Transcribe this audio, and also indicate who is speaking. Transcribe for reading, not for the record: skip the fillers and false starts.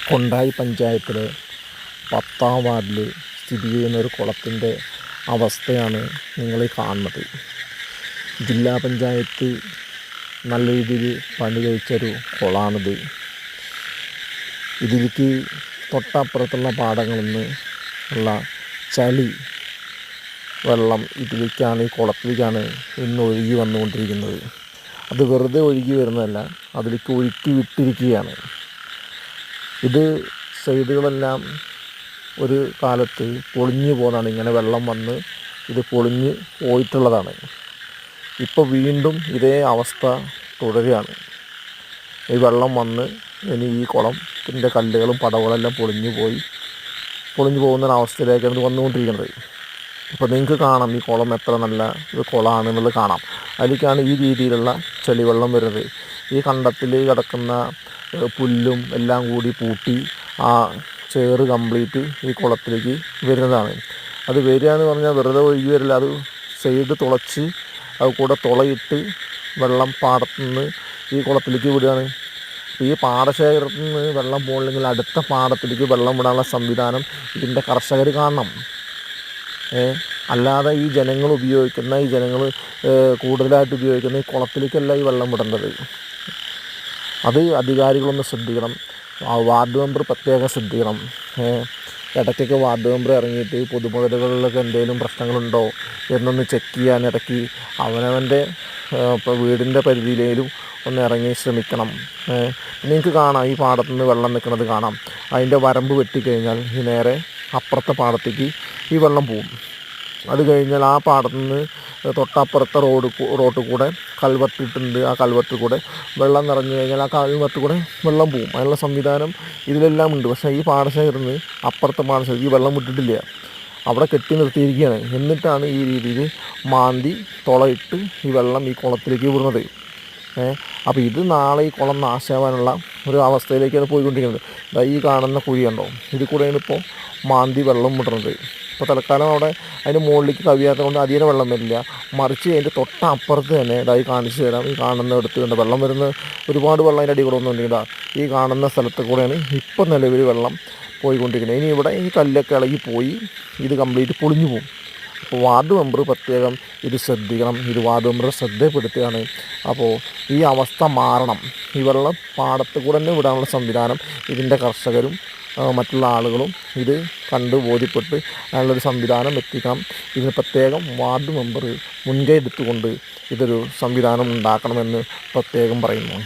Speaker 1: കൊണ്ടായി പഞ്ചായത്തിലെ 10ാം വാർഡിൽ സ്ഥിതി ചെയ്യുന്നൊരു കുളത്തിൻ്റെ അവസ്ഥയാണ് നിങ്ങളീ കാണുന്നത്. ജില്ലാ പഞ്ചായത്ത് നല്ല രീതിയിൽ പണി കഴിച്ചൊരു കുളമാണിത്. ഇതിലേക്ക് തൊട്ടപ്പുറത്തുള്ള പാടങ്ങളിൽ നിന്ന് ഉള്ള ചളി വെള്ളം ഇതിലേക്കാണ്, ഈ കുളത്തിലേക്കാണ് ഇന്ന് ഒഴുകി വന്നുകൊണ്ടിരിക്കുന്നത്. അത് വെറുതെ ഒഴുകി വരുന്നതല്ല, അതിലേക്ക് ഒഴുക്കി വിട്ടിരിക്കുകയാണ്. ഇത് സൈഡുകളെല്ലാം ഒരു കാലത്ത് പൊളിഞ്ഞു പോകുന്നതാണ്. ഇങ്ങനെ വെള്ളം വന്ന് ഇത് പൊളിഞ്ഞ് പോയിട്ടുള്ളതാണ്. ഇപ്പോൾ വീണ്ടും ഇതേ അവസ്ഥ തുടരുകയാണ്. ഈ വെള്ളം വന്ന് ഇനി ഈ കുളത്തിൻ്റെ കല്ലുകളും പടവുകളെല്ലാം പൊളിഞ്ഞു പോകുന്നൊരവസ്ഥയിലേക്കാണ് ഇത് വന്നുകൊണ്ടിരിക്കുന്നത്. ഇപ്പോൾ നിങ്ങൾക്ക് കാണാം ഈ കുളം എത്ര നല്ല ഒരു കുളമാണെന്നുള്ളത് കാണാം. അതിലേക്കാണ് ഈ രീതിയിലുള്ള ചെളിവെള്ളം വരുന്നത്. ഈ കണ്ടത്തിൽ കിടക്കുന്ന പുല്ലും എല്ലാം കൂടി പൂട്ടി ആ ചേറ് കംപ്ലീറ്റ് ഈ കുളത്തിലേക്ക് വരുന്നതാണ്. അത് വരിക എന്ന് പറഞ്ഞാൽ വെറുതെ ഒഴുകി വരില്ല, അത് സൈഡ് തുളച്ച് അത് കൂടെ തുളയിട്ട് വെള്ളം പാടത്തു നിന്ന് ഈ കുളത്തിലേക്ക് വിടുകയാണ്. ഈ പാടശേഖരത്തിൽ നിന്ന് വെള്ളം പോകണമെങ്കിൽ അടുത്ത പാടത്തിലേക്ക് വെള്ളം വിടാനുള്ള സംവിധാനം ഇതിൻ്റെ കർഷകർ കാണണം. അല്ലാതെ ഈ ജനങ്ങൾ കൂടുതലായിട്ട് ഉപയോഗിക്കുന്ന ഈ കുളത്തിലേക്കല്ല ഈ വെള്ളം വിടേണ്ടത്. അത് അധികാരികളൊന്ന് ശ്രദ്ധിക്കണം. വാർഡ് മെമ്പർ പ്രത്യേകം ശ്രദ്ധിക്കണം. ഇടയ്ക്കൊക്കെ വാർഡ് മെമ്പർ ഇറങ്ങിയിട്ട് പൊതുമുതലുകളിലൊക്കെ എന്തെങ്കിലും പ്രശ്നങ്ങളുണ്ടോ എന്നൊന്ന് ചെക്ക് ചെയ്യാൻ ഇടയ്ക്ക് അവനവൻ്റെ ഇപ്പോൾ വീടിൻ്റെ പരിധിയിലും ഒന്ന് ഇറങ്ങി ശ്രമിക്കണം. നിങ്ങൾക്ക് കാണാം ഈ പാടത്തു നിന്ന് വെള്ളം നിൽക്കുന്നത് കാണാം. അതിൻ്റെ വരമ്പ് വെട്ടിക്കഴിഞ്ഞാൽ ഈ നേരെ അപ്പുറത്തെ പാടത്തേക്ക് ഈ വെള്ളം പോവും. അത് കഴിഞ്ഞാൽ ആ പാടത്തു നിന്ന് തൊട്ടപ്പുറത്തെ റോഡ് കൂടെ കൽവെട്ടിട്ടുണ്ട്. ആ കൽവെട്ടിൽ കൂടെ വെള്ളം നിറഞ്ഞു കഴിഞ്ഞാൽ ആ കൽവെട്ടിൽ കൂടെ വെള്ളം പോവും. അതിനുള്ള സംവിധാനം ഇതിലെല്ലാം ഉണ്ട്. പക്ഷേ ഈ പാടശേഖരത്തിൽ നിന്ന് അപ്പുറത്തെ പാടശേഖരത്തിൽ ഈ വെള്ളം വിട്ടിട്ടില്ല, അവിടെ കെട്ടി നിർത്തിയിരിക്കുകയാണ്. എന്നിട്ടാണ് ഈ രീതിയിൽ മാന്തി തുളയിട്ട് ഈ വെള്ളം ഈ കുളത്തിലേക്ക് വിടുന്നത്. അപ്പോൾ ഇത് നാളെ ഈ കുളം നാശമാവാനുള്ള ഒരു അവസ്ഥയിലേക്കാണ് പോയിക്കൊണ്ടിരിക്കുന്നത്. ഈ കാണുന്ന കുഴിയുണ്ടോ, ഇതിൽ കൂടെയാണ് ഇപ്പോൾ മാന്തി വെള്ളം വിടുന്നത്. ഇപ്പോൾ തൽക്കാലം അവിടെ അതിൻ്റെ മുകളിലേക്ക് കവിയാത്തത് കൊണ്ട് അധികം വെള്ളം വരില്ല. മറിച്ച് അതിൻ്റെ തൊട്ടപ്പുറത്ത് തന്നെ ഇതായി കാണിച്ചു തരാം. ഈ കാണുന്ന എടുത്ത് കണ്ട് വെള്ളം വരുന്ന ഒരുപാട് വെള്ളം അതിൻ്റെ അടി കൂടെ ഒന്നുണ്ടെങ്കിൽ ഈ കാണുന്ന സ്ഥലത്ത് കൂടെയാണ് ഇപ്പം നിലവിൽ വെള്ളം പോയിക്കൊണ്ടിരിക്കുന്നത്. ഇനി ഇവിടെ ഈ കല്ലൊക്കെ ഇളകി പോയി ഇത് കംപ്ലീറ്റ് പൊളിഞ്ഞു പോകും. അപ്പോൾ വാർഡ് മെമ്പർ പ്രത്യേകം ഇത് ശ്രദ്ധിക്കണം. ഇത് വാർഡ് മെമ്പറെ ശ്രദ്ധപ്പെടുത്തുകയാണ്. അപ്പോൾ ഈ അവസ്ഥ മാറണം. ഈ വെള്ളം പാടത്ത് കൂടെ തന്നെ വിടാനുള്ള സംവിധാനം ഇതിൻ്റെ കർഷകരും മറ്റുള്ള ആളുകളും ഇത് കണ്ട് ബോധ്യപ്പെട്ട് അതിനുള്ളൊരു സംവിധാനം എത്തിക്കണം. ഇതിന് പ്രത്യേകം വാർഡ് മെമ്പർ മുൻകൈ എടുത്തുകൊണ്ട് ഇതൊരു സംവിധാനം ഉണ്ടാക്കണമെന്ന് പ്രത്യേകം പറയുന്നു.